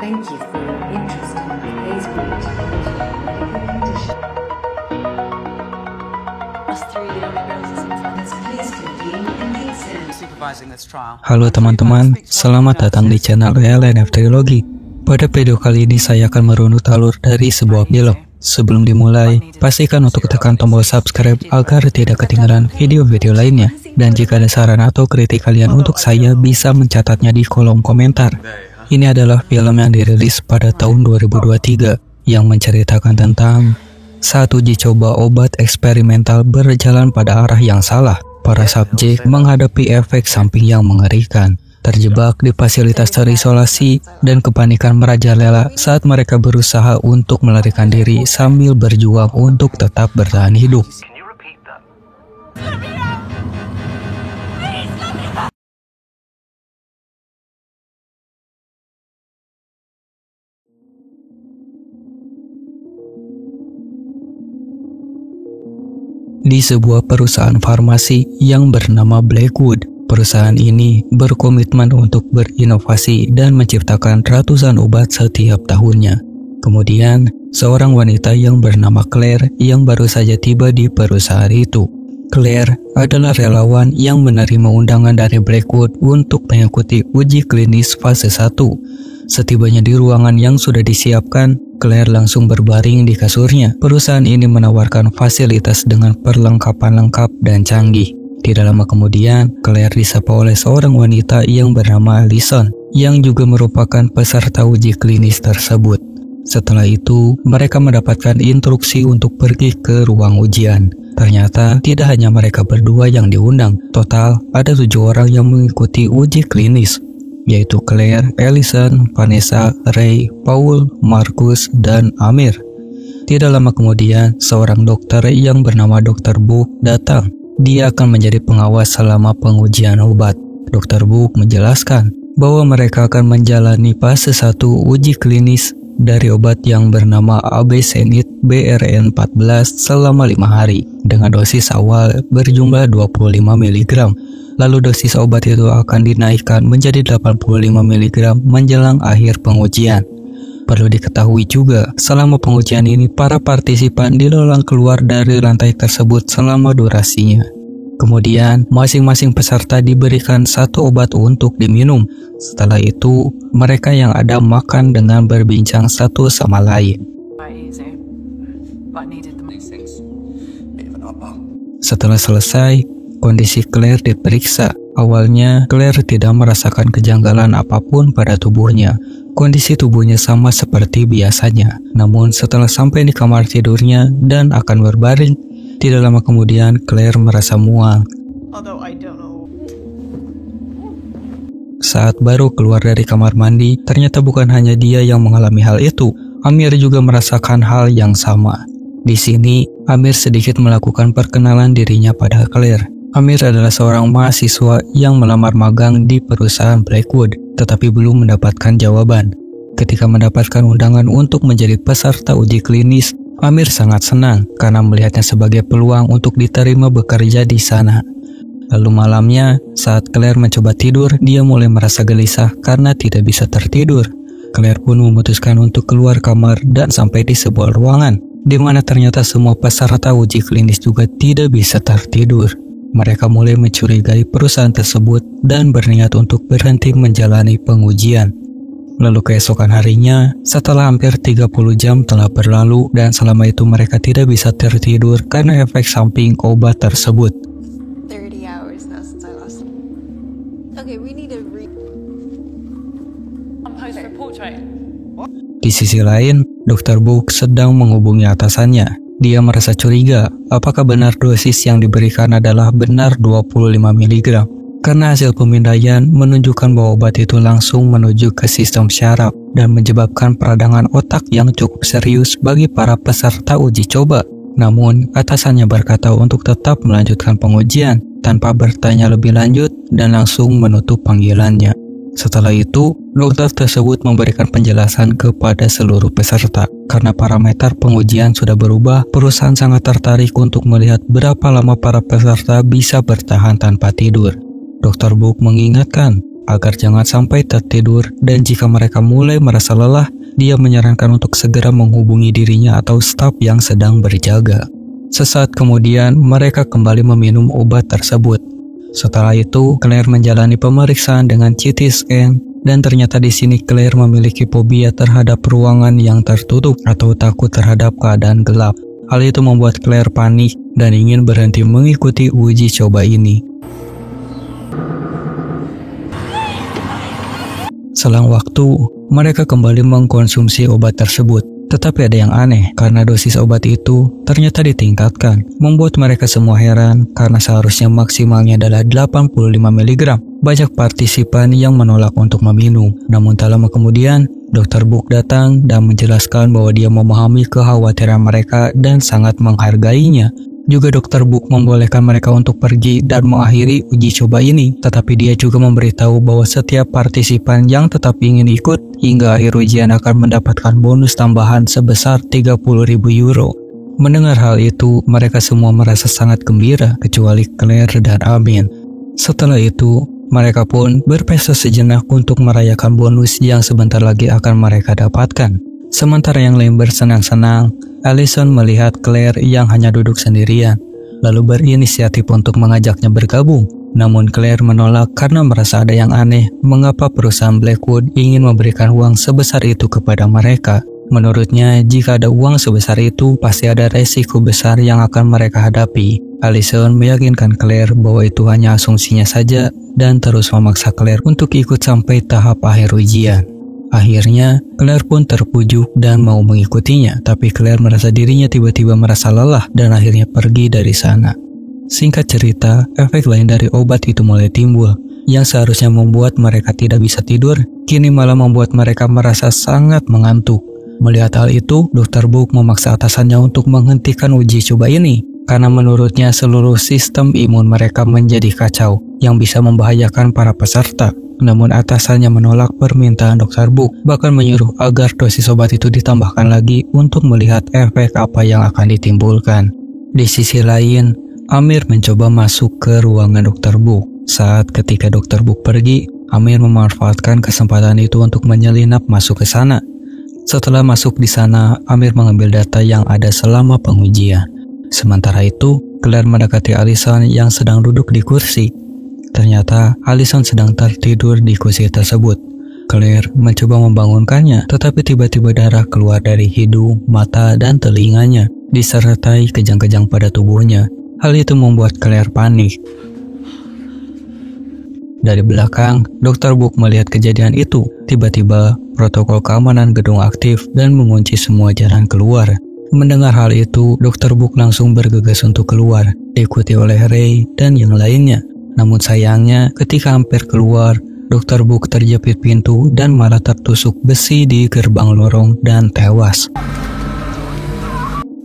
Thank you for your interest in my Facebook medical condition. Us three young girls is intense. Please convene in the exam. Supervising this trial. Halo teman-teman, selamat datang di channel LNF Trilogy. Pada video kali ini saya akan merunut alur dari sebuah film. Sebelum dimulai, pastikan untuk tekan tombol subscribe agar tidak ketinggalan video-video lainnya. Dan jika ada saran atau kritik kalian untuk saya, bisa mencatatnya di kolom komentar. Ini adalah film yang dirilis pada tahun 2023 yang menceritakan tentang saat uji coba obat eksperimental berjalan pada arah yang salah. Para subjek menghadapi efek samping yang mengerikan, terjebak di fasilitas terisolasi, dan kepanikan merajalela saat mereka berusaha untuk melarikan diri sambil berjuang untuk tetap bertahan hidup. Di sebuah perusahaan farmasi yang bernama Blackwood, perusahaan ini berkomitmen untuk berinovasi dan menciptakan ratusan obat setiap tahunnya. Kemudian, seorang wanita yang bernama Claire yang baru saja tiba di perusahaan itu. Claire adalah relawan yang menerima undangan dari Blackwood untuk mengikuti uji klinis fase 1. Setibanya di ruangan yang sudah disiapkan, Claire langsung berbaring di kasurnya. Perusahaan ini menawarkan fasilitas dengan perlengkapan lengkap dan canggih. Tidak lama kemudian, Claire disapa oleh seorang wanita yang bernama Allison, yang juga merupakan peserta uji klinis tersebut. Setelah itu, mereka mendapatkan instruksi untuk pergi ke ruang ujian. Ternyata, tidak hanya mereka berdua yang diundang. Total, ada 7 orang yang mengikuti uji klinis, yaitu Claire, Allison, Vanessa, Ray, Paul, Marcus, dan Amir. Tidak lama kemudian, seorang dokter yang bernama Dr. Book datang. Dia akan menjadi pengawas selama pengujian obat. Dr. Book menjelaskan bahwa mereka akan menjalani fase 1 uji klinis dari obat yang bernama Abecenit BRN14 selama 5 hari dengan dosis awal berjumlah 25 mg. Lalu dosis obat itu akan dinaikkan menjadi 85 mg menjelang akhir pengujian. Perlu diketahui juga, selama pengujian ini para partisipan dilarang keluar dari lantai tersebut selama durasinya. Kemudian, masing-masing peserta diberikan 1 obat untuk diminum. Setelah itu, mereka yang ada makan dengan berbincang satu sama lain. Setelah selesai, kondisi Claire diperiksa. Awalnya, Claire tidak merasakan kejanggalan apapun pada tubuhnya. Kondisi tubuhnya sama seperti biasanya. Namun setelah sampai di kamar tidurnya dan akan berbaring, tidak lama kemudian Claire merasa mual. Saat baru keluar dari kamar mandi, ternyata bukan hanya dia yang mengalami hal itu. Amir juga merasakan hal yang sama. Di sini, Amir sedikit melakukan perkenalan dirinya pada Claire. Amir adalah seorang mahasiswa yang melamar magang di perusahaan Blackwood, tetapi belum mendapatkan jawaban. Ketika mendapatkan undangan untuk menjadi peserta uji klinis, Amir sangat senang karena melihatnya sebagai peluang untuk diterima bekerja di sana. Lalu malamnya, saat Claire mencoba tidur, dia mulai merasa gelisah karena tidak bisa tertidur. Claire pun memutuskan untuk keluar kamar dan sampai di sebuah ruangan, di mana ternyata semua peserta uji klinis juga tidak bisa tertidur. Mereka mulai mencurigai perusahaan tersebut dan berniat untuk berhenti menjalani pengujian. Lalu keesokan harinya, setelah hampir 30 jam telah berlalu dan selama itu mereka tidak bisa tertidur karena efek samping obat tersebut. 30 hours now since I lost. Okay, we need to post for portrait. Di sisi lain, Dr. Book sedang menghubungi atasannya. Dia merasa curiga, apakah benar dosis yang diberikan adalah benar 25 mg? Karena hasil pemindaian menunjukkan bahwa obat itu langsung menuju ke sistem syaraf dan menyebabkan peradangan otak yang cukup serius bagi para peserta uji coba. Namun, atasannya berkata untuk tetap melanjutkan pengujian tanpa bertanya lebih lanjut dan langsung menutup panggilannya. Setelah itu, dokter tersebut memberikan penjelasan kepada seluruh peserta. Karena parameter pengujian sudah berubah, perusahaan sangat tertarik untuk melihat berapa lama para peserta bisa bertahan tanpa tidur. Dr. Book mengingatkan agar jangan sampai tertidur, dan jika mereka mulai merasa lelah, dia menyarankan untuk segera menghubungi dirinya atau staf yang sedang berjaga. Sesaat kemudian, mereka kembali meminum obat tersebut. Setelah itu, Claire menjalani pemeriksaan dengan CT scan, dan ternyata di sini Claire memiliki fobia terhadap ruangan yang tertutup atau takut terhadap keadaan gelap. Hal itu membuat Claire panik dan ingin berhenti mengikuti uji coba ini. Selang waktu, mereka kembali mengkonsumsi obat tersebut. Tetapi ada yang aneh, karena dosis obat itu ternyata ditingkatkan, membuat mereka semua heran karena seharusnya maksimalnya adalah 85 mg. Banyak partisipan yang menolak untuk meminum. Namun tak lama kemudian, Dr. Book datang dan menjelaskan bahwa dia memahami kekhawatiran mereka dan sangat menghargainya. Juga Dr. Book membolehkan mereka untuk pergi dan mengakhiri uji coba ini, tetapi dia juga memberitahu bahwa setiap partisipan yang tetap ingin ikut hingga akhir ujian akan mendapatkan bonus tambahan sebesar 30.000 euro. Mendengar hal itu, mereka semua merasa sangat gembira, kecuali Claire dan Amin. Setelah itu, mereka pun berpesta sejenak untuk merayakan bonus yang sebentar lagi akan mereka dapatkan. Sementara yang lain bersenang-senang, Allison melihat Claire yang hanya duduk sendirian, lalu berinisiatif untuk mengajaknya bergabung. Namun Claire menolak karena merasa ada yang aneh mengapa perusahaan Blackwood ingin memberikan uang sebesar itu kepada mereka. Menurutnya, jika ada uang sebesar itu, pasti ada resiko besar yang akan mereka hadapi. Allison meyakinkan Claire bahwa itu hanya asumsinya saja dan terus memaksa Claire untuk ikut sampai tahap akhir ujian. Akhirnya, Claire pun terpujuk dan mau mengikutinya, tapi Claire merasa dirinya tiba-tiba merasa lelah dan akhirnya pergi dari sana. Singkat cerita, efek lain dari obat itu mulai timbul, yang seharusnya membuat mereka tidak bisa tidur, kini malah membuat mereka merasa sangat mengantuk. Melihat hal itu, Dr. Book memaksa atasannya untuk menghentikan uji coba ini, karena menurutnya seluruh sistem imun mereka menjadi kacau, yang bisa membahayakan para peserta. Namun atasannya menolak permintaan Dr. Book, bahkan menyuruh agar dosis obat itu ditambahkan lagi untuk melihat efek apa yang akan ditimbulkan. Di sisi lain, Amir mencoba masuk ke ruangan Dr. Book. Saat ketika Dr. Book pergi, Amir memanfaatkan kesempatan itu untuk menyelinap masuk ke sana. Setelah masuk di sana, Amir mengambil data yang ada selama pengujian. Sementara itu, Claire mendekati Allison yang sedang duduk di kursi. Ternyata Allison sedang tertidur di kursi tersebut. Claire mencoba membangunkannya, tetapi tiba-tiba darah keluar dari hidung, mata, dan telinganya, disertai kejang-kejang pada tubuhnya. Hal itu membuat Claire panik. Dari belakang, Dr. Book melihat kejadian itu. Tiba-tiba, protokol keamanan gedung aktif dan mengunci semua jalan keluar. Mendengar hal itu, Dr. Book langsung bergegas untuk keluar, diikuti oleh Ray dan yang lainnya. Namun sayangnya, ketika hampir keluar, Dr. Book terjepit pintu dan malah tertusuk besi di gerbang lorong dan tewas.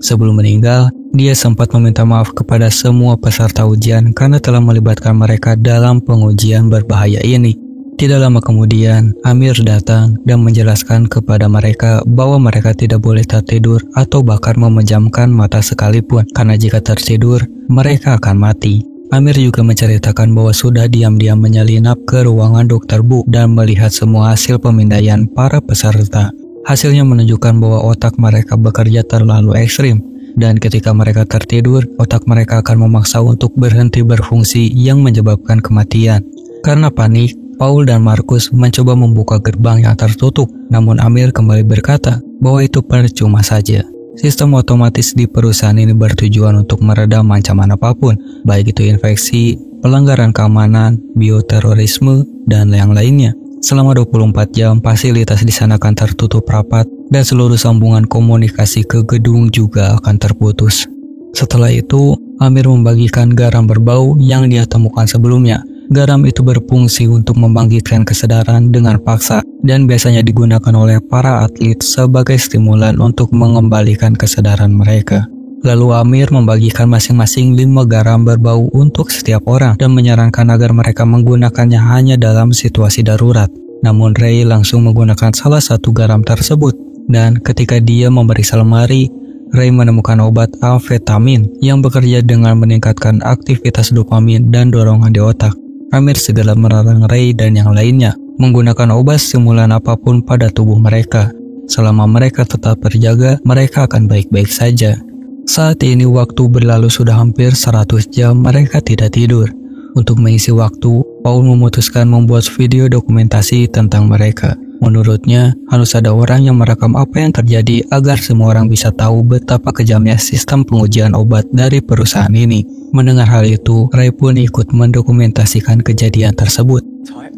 Sebelum meninggal, dia sempat meminta maaf kepada semua peserta ujian karena telah melibatkan mereka dalam pengujian berbahaya ini. Tidak lama kemudian, Amir datang dan menjelaskan kepada mereka bahwa mereka tidak boleh tertidur atau bahkan memejamkan mata sekalipun, karena jika tertidur, mereka akan mati. Amir juga menceritakan bahwa sudah diam-diam menyelinap ke ruangan Dr. Book dan melihat semua hasil pemindaian para peserta. Hasilnya menunjukkan bahwa otak mereka bekerja terlalu ekstrim, dan ketika mereka tertidur, otak mereka akan memaksa untuk berhenti berfungsi yang menyebabkan kematian. Karena panik, Paul dan Markus mencoba membuka gerbang yang tertutup, namun Amir kembali berkata bahwa itu percuma saja. Sistem otomatis di perusahaan ini bertujuan untuk meredam ancaman apapun, baik itu infeksi, pelanggaran keamanan, bioterorisme, dan yang lainnya. Selama 24 jam, fasilitas di sana akan tertutup rapat dan seluruh sambungan komunikasi ke gedung juga akan terputus. Setelah itu, Amir membagikan garam berbau yang dia temukan sebelumnya. Garam itu berfungsi untuk membangkitkan kesadaran dengan paksa dan biasanya digunakan oleh para atlet sebagai stimulan untuk mengembalikan kesadaran mereka. Lalu Amir membagikan masing-masing 5 garam berbau untuk setiap orang dan menyarankan agar mereka menggunakannya hanya dalam situasi darurat. Namun Ray langsung menggunakan salah satu garam tersebut, dan ketika dia memeriksa lemari, Ray menemukan obat amfetamin yang bekerja dengan meningkatkan aktivitas dopamin dan dorongan di otak. Amir segera melarang Ray dan yang lainnya menggunakan obat stimulan apapun pada tubuh mereka. Selama mereka tetap terjaga, mereka akan baik-baik saja. Saat ini waktu berlalu sudah hampir 100 jam mereka tidak tidur. Untuk mengisi waktu, Paul memutuskan membuat video dokumentasi tentang mereka. Menurutnya, harus ada orang yang merekam apa yang terjadi agar semua orang bisa tahu betapa kejamnya sistem pengujian obat dari perusahaan ini. Mendengar hal itu, Ray pun ikut mendokumentasikan kejadian tersebut. Tight.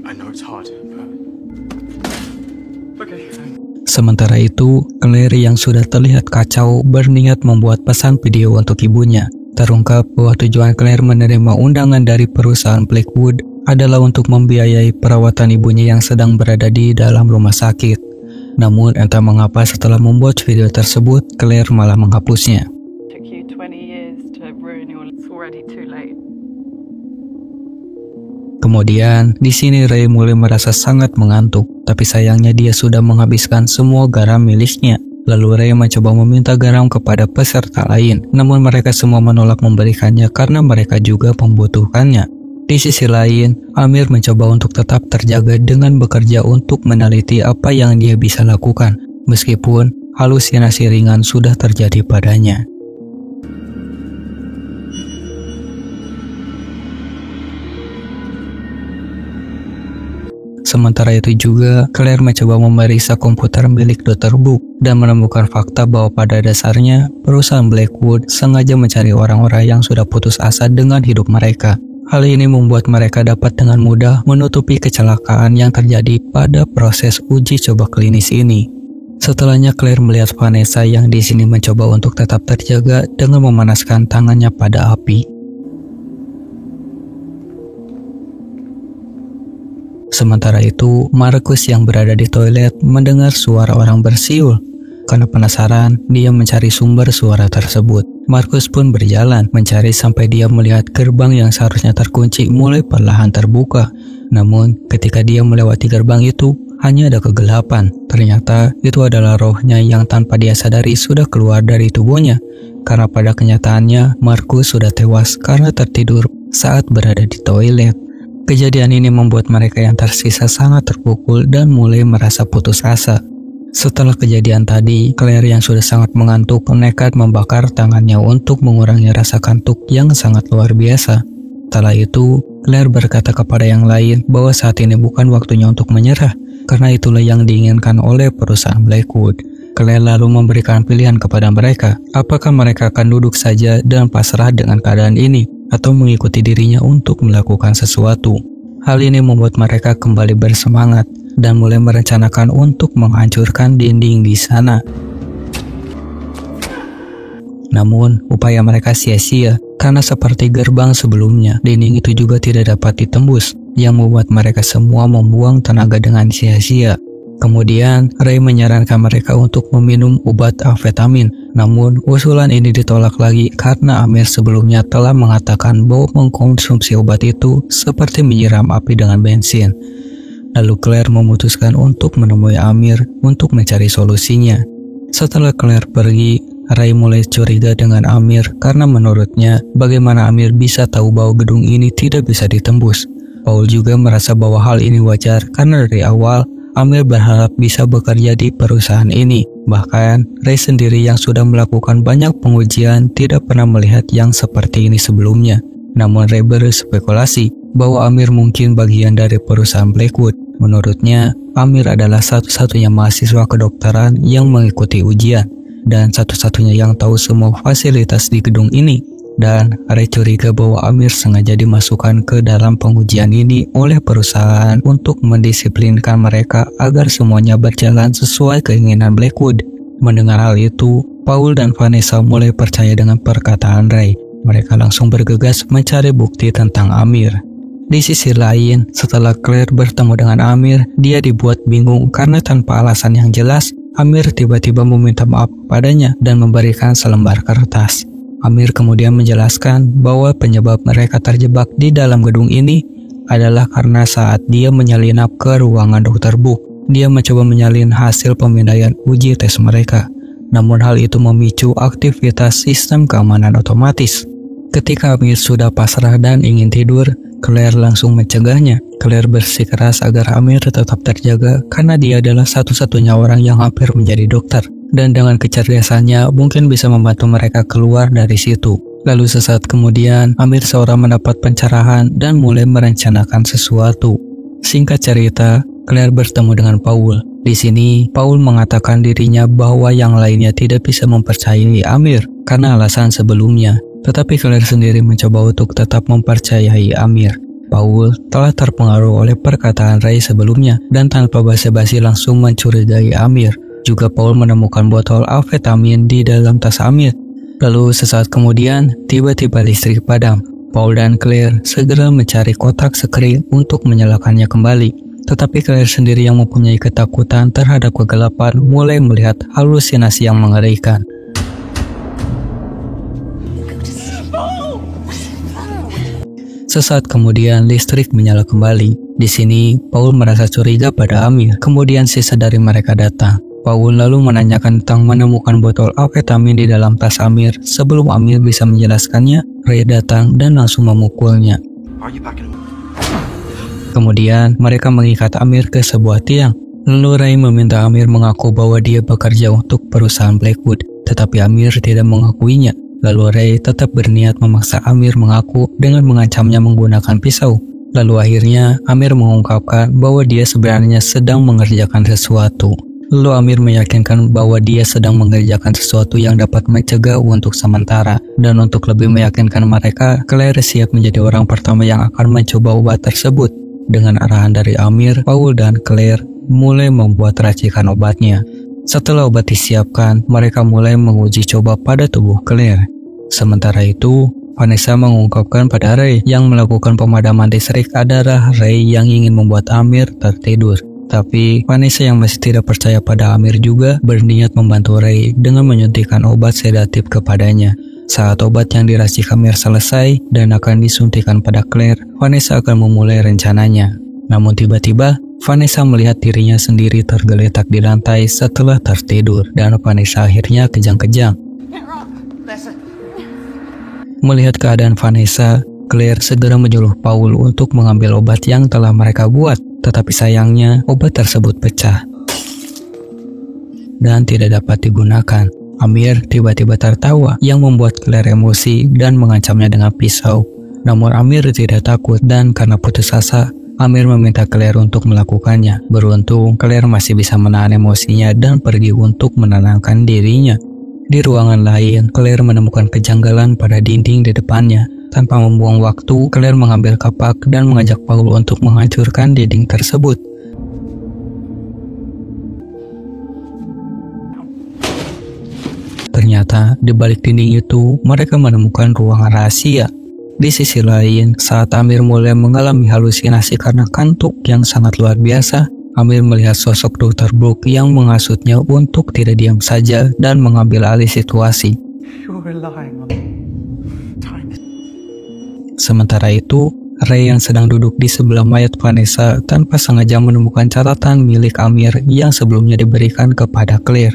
I know it's hard, but okay. Sementara itu, Claire yang sudah terlihat kacau berniat membuat pesan video untuk ibunya. Terungkap bahwa tujuan Claire menerima undangan dari perusahaan Blackwood adalah untuk membiayai perawatan ibunya yang sedang berada di dalam rumah sakit. Namun entah mengapa setelah membuat video tersebut, Claire malah menghapusnya. Took you 20 years to ruin your. It's already too late. Kemudian, di sini Ray mulai merasa sangat mengantuk, tapi sayangnya dia sudah menghabiskan semua garam miliknya. Lalu Ray mencoba meminta garam kepada peserta lain, namun mereka semua menolak memberikannya karena mereka juga membutuhkannya. Di sisi lain, Amir mencoba untuk tetap terjaga dengan bekerja untuk meneliti apa yang dia bisa lakukan, meskipun halusinasi ringan sudah terjadi padanya. Sementara itu juga, Claire mencoba memeriksa komputer milik Dr. Book dan menemukan fakta bahwa pada dasarnya perusahaan Blackwood sengaja mencari orang-orang yang sudah putus asa dengan hidup mereka. Hal ini membuat mereka dapat dengan mudah menutupi kecelakaan yang terjadi pada proses uji coba klinis ini. Setelahnya Claire melihat Vanessa yang di sini mencoba untuk tetap terjaga dengan memanaskan tangannya pada api. Sementara itu, Marcus yang berada di toilet mendengar suara orang bersiul. Karena penasaran, dia mencari sumber suara tersebut. Marcus pun berjalan mencari sampai dia melihat gerbang yang seharusnya terkunci mulai perlahan terbuka. Namun, ketika dia melewati gerbang itu, hanya ada kegelapan. Ternyata itu adalah rohnya yang tanpa dia sadari sudah keluar dari tubuhnya. Karena pada kenyataannya, Marcus sudah tewas karena tertidur saat berada di toilet. Kejadian ini membuat mereka yang tersisa sangat terpukul dan mulai merasa putus asa. Setelah kejadian tadi, Claire yang sudah sangat mengantuk nekat membakar tangannya untuk mengurangi rasa kantuk yang sangat luar biasa. Setelah itu, Claire berkata kepada yang lain bahwa saat ini bukan waktunya untuk menyerah, karena itulah yang diinginkan oleh perusahaan Blackwood. Claire lalu memberikan pilihan kepada mereka, apakah mereka akan duduk saja dan pasrah dengan keadaan ini, atau mengikuti dirinya untuk melakukan sesuatu. Hal ini membuat mereka kembali bersemangat dan mulai merencanakan untuk menghancurkan dinding di sana. Namun, upaya mereka sia-sia karena seperti gerbang sebelumnya, dinding itu juga tidak dapat ditembus, yang membuat mereka semua membuang tenaga dengan sia-sia. Kemudian, Ray menyarankan mereka untuk meminum obat amfetamin. Namun, usulan ini ditolak lagi karena Amir sebelumnya telah mengatakan bahwa mengkonsumsi obat itu seperti menyiram api dengan bensin. Lalu Claire memutuskan untuk menemui Amir untuk mencari solusinya. Setelah Claire pergi, Ray mulai curiga dengan Amir karena menurutnya bagaimana Amir bisa tahu bahwa gedung ini tidak bisa ditembus. Paul juga merasa bahwa hal ini wajar karena dari awal Amir berharap bisa bekerja di perusahaan ini. Bahkan, Ray sendiri yang sudah melakukan banyak pengujian tidak pernah melihat yang seperti ini sebelumnya. Namun Ray berspekulasi bahwa Amir mungkin bagian dari perusahaan Blackwood. Menurutnya, Amir adalah satu-satunya mahasiswa kedokteran yang mengikuti ujian dan satu-satunya yang tahu semua fasilitas di gedung ini. Dan Ray curiga bahwa Amir sengaja dimasukkan ke dalam pengujian ini oleh perusahaan untuk mendisiplinkan mereka agar semuanya berjalan sesuai keinginan Blackwood. Mendengar hal itu, Paul dan Vanessa mulai percaya dengan perkataan Ray. Mereka langsung bergegas mencari bukti tentang Amir. Di sisi lain, setelah Claire bertemu dengan Amir, dia dibuat bingung karena tanpa alasan yang jelas, Amir tiba-tiba meminta maaf padanya dan memberikan selembar kertas. Amir kemudian menjelaskan bahwa penyebab mereka terjebak di dalam gedung ini adalah karena saat dia menyelinap ke ruangan Dr. Book, dia mencoba menyalin hasil pemindaian uji tes mereka. Namun hal itu memicu aktivitas sistem keamanan otomatis. Ketika Amir sudah pasrah dan ingin tidur, Claire langsung mencegahnya. Claire bersikeras agar Amir tetap terjaga karena dia adalah satu-satunya orang yang hampir menjadi dokter. Dan dengan kecerdasannya mungkin bisa membantu mereka keluar dari situ. Lalu sesaat kemudian, Amir seorang mendapat pencerahan dan mulai merencanakan sesuatu. Singkat cerita, Claire bertemu dengan Paul. Di sini, Paul mengatakan dirinya bahwa yang lainnya tidak bisa mempercayai Amir karena alasan sebelumnya. Tetapi Claire sendiri mencoba untuk tetap mempercayai Amir. Paul telah terpengaruh oleh perkataan Ray sebelumnya dan tanpa basa-basi langsung mencurigai Amir. Juga Paul menemukan botol amfetamin di dalam tas Amir. Lalu sesaat kemudian, tiba-tiba listrik padam. Paul dan Claire segera mencari kotak sekring untuk menyalakannya kembali. Tetapi Claire sendiri yang mempunyai ketakutan terhadap kegelapan mulai melihat halusinasi yang mengerikan. Sesaat kemudian listrik menyala kembali. Di sini, Paul merasa curiga pada Amir. Kemudian sisa dari mereka datang. Paul lalu menanyakan tentang menemukan botol amfetamin di dalam tas Amir. Sebelum Amir bisa menjelaskannya, Ray datang dan langsung memukulnya. Are you packing? Kemudian mereka mengikat Amir ke sebuah tiang. Lalu Ray meminta Amir mengaku bahwa dia bekerja untuk perusahaan Blackwood. Tetapi Amir tidak mengakuinya. Lalu Ray tetap berniat memaksa Amir mengaku dengan mengancamnya menggunakan pisau. Lalu akhirnya Amir mengungkapkan bahwa dia sebenarnya sedang mengerjakan sesuatu. Lalu Amir meyakinkan bahwa dia sedang mengerjakan sesuatu yang dapat mencegah untuk sementara. Dan untuk lebih meyakinkan mereka, Claire siap menjadi orang pertama yang akan mencoba obat tersebut. Dengan arahan dari Amir, Paul dan Claire mulai membuat racikan obatnya. Setelah obat disiapkan, mereka mulai menguji coba pada tubuh Claire. Sementara itu, Vanessa mengungkapkan pada Ray yang melakukan pemadaman listrik adalah Ray yang ingin membuat Amir tertidur. Tapi Vanessa yang masih tidak percaya pada Amir juga berniat membantu Ray dengan menyuntikkan obat sedatif kepadanya. Saat obat yang diracik Amir selesai dan akan disuntikan pada Claire, Vanessa akan memulai rencananya. Namun tiba-tiba, Vanessa melihat dirinya sendiri tergeletak di lantai setelah tertidur dan Vanessa akhirnya kejang-kejang. Melihat keadaan Vanessa, Claire segera menyuruh Paul untuk mengambil obat yang telah mereka buat. Tetapi sayangnya, obat tersebut pecah dan tidak dapat digunakan. Amir tiba-tiba tertawa yang membuat Claire emosi dan mengancamnya dengan pisau. Namun Amir tidak takut dan karena putus asa, Amir meminta Claire untuk melakukannya. Beruntung, Claire masih bisa menahan emosinya dan pergi untuk menenangkan dirinya. Di ruangan lain, Claire menemukan kejanggalan pada dinding di depannya. Tanpa membuang waktu, Claire mengambil kapak dan mengajak Paul untuk menghancurkan dinding tersebut. Ternyata, di balik dinding itu, mereka menemukan ruangan rahasia. Di sisi lain, saat Amir mulai mengalami halusinasi karena kantuk yang sangat luar biasa, Amir melihat sosok Dr. Brooke yang menghasutnya untuk tidak diam saja dan mengambil alih situasi. You're relying on time. Sementara itu, Ray yang sedang duduk di sebelah mayat Vanessa tanpa sengaja menemukan catatan milik Amir yang sebelumnya diberikan kepada Claire.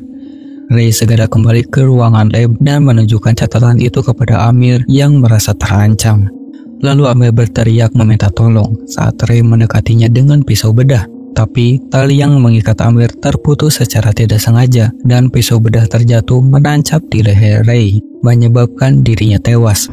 Ray segera kembali ke ruangan lab dan menunjukkan catatan itu kepada Amir yang merasa terancam. Lalu Amir berteriak meminta tolong saat Ray mendekatinya dengan pisau bedah. Tapi tali yang mengikat Amir terputus secara tidak sengaja dan pisau bedah terjatuh menancap di leher Ray, menyebabkan dirinya tewas.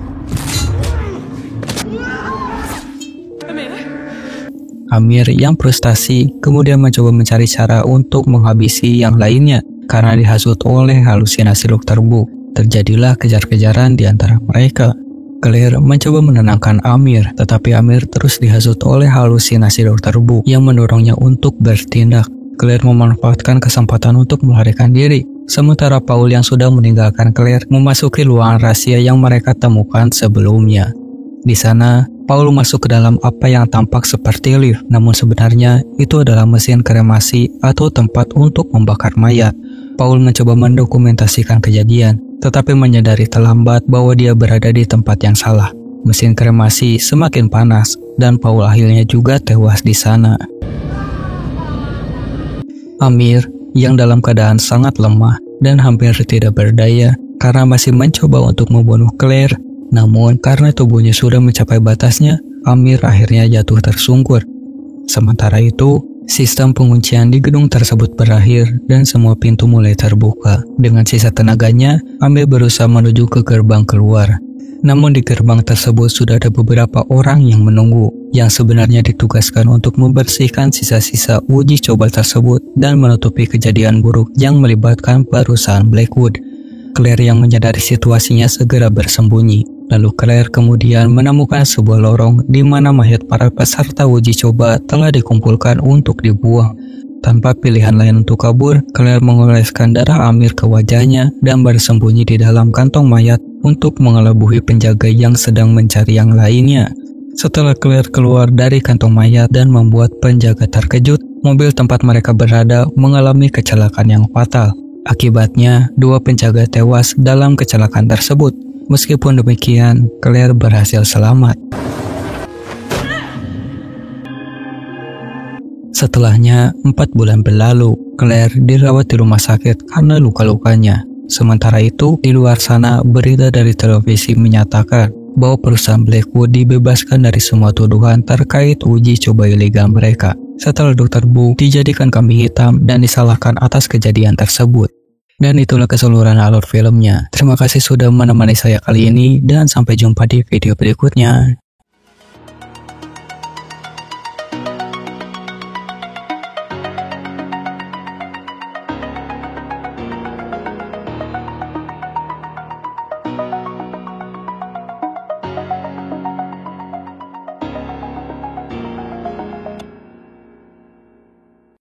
Amir yang frustasi kemudian mencoba mencari cara untuk menghabisi yang lainnya. Karena dihasut oleh halusinasi Dr. Brooke, terjadilah kejar-kejaran di antara mereka. Claire mencoba menenangkan Amir, tetapi Amir terus dihasut oleh halusinasi Dr. Brooke yang mendorongnya untuk bertindak. Claire memanfaatkan kesempatan untuk melarikan diri, sementara Paul yang sudah meninggalkan Claire memasuki ruangan rahasia yang mereka temukan sebelumnya. Di sana, Paul masuk ke dalam apa yang tampak seperti lift, namun sebenarnya itu adalah mesin kremasi atau tempat untuk membakar mayat. Paul mencoba mendokumentasikan kejadian, tetapi menyadari terlambat bahwa dia berada di tempat yang salah. Mesin kremasi semakin panas, dan Paul akhirnya juga tewas di sana. Amir, yang dalam keadaan sangat lemah dan hampir tidak berdaya karena masih mencoba untuk membunuh Claire, Namun karena tubuhnya sudah mencapai batasnya, Amir akhirnya jatuh tersungkur. Sementara itu, sistem penguncian di gedung tersebut berakhir dan semua pintu mulai terbuka. Dengan sisa tenaganya, Amir berusaha menuju ke gerbang keluar. Namun di gerbang tersebut sudah ada beberapa orang yang menunggu, yang sebenarnya ditugaskan untuk membersihkan sisa-sisa uji coba tersebut dan menutupi kejadian buruk yang melibatkan perusahaan Blackwood. Claire yang menyadari situasinya segera bersembunyi. Lalu Claire kemudian menemukan sebuah lorong di mana mayat para peserta uji coba telah dikumpulkan untuk dibuang. Tanpa pilihan lain untuk kabur, Claire mengoleskan darah Amir ke wajahnya dan bersembunyi di dalam kantong mayat untuk mengelabui penjaga yang sedang mencari yang lainnya. Setelah Claire keluar dari kantong mayat dan membuat penjaga terkejut, mobil tempat mereka berada mengalami kecelakaan yang fatal. Akibatnya, 2 penjaga tewas dalam kecelakaan tersebut. Meskipun demikian, Claire berhasil selamat. Setelahnya, 4 bulan berlalu, Claire dirawat di rumah sakit karena luka-lukanya. Sementara itu, di luar sana, berita dari televisi menyatakan bahwa perusahaan Blackwood dibebaskan dari semua tuduhan terkait uji coba ilegal mereka. Setelah Dr. Bu dijadikan kambing hitam dan disalahkan atas kejadian tersebut. Dan itulah keseluruhan alur filmnya. Terima kasih sudah menemani saya kali ini dan sampai jumpa di video berikutnya.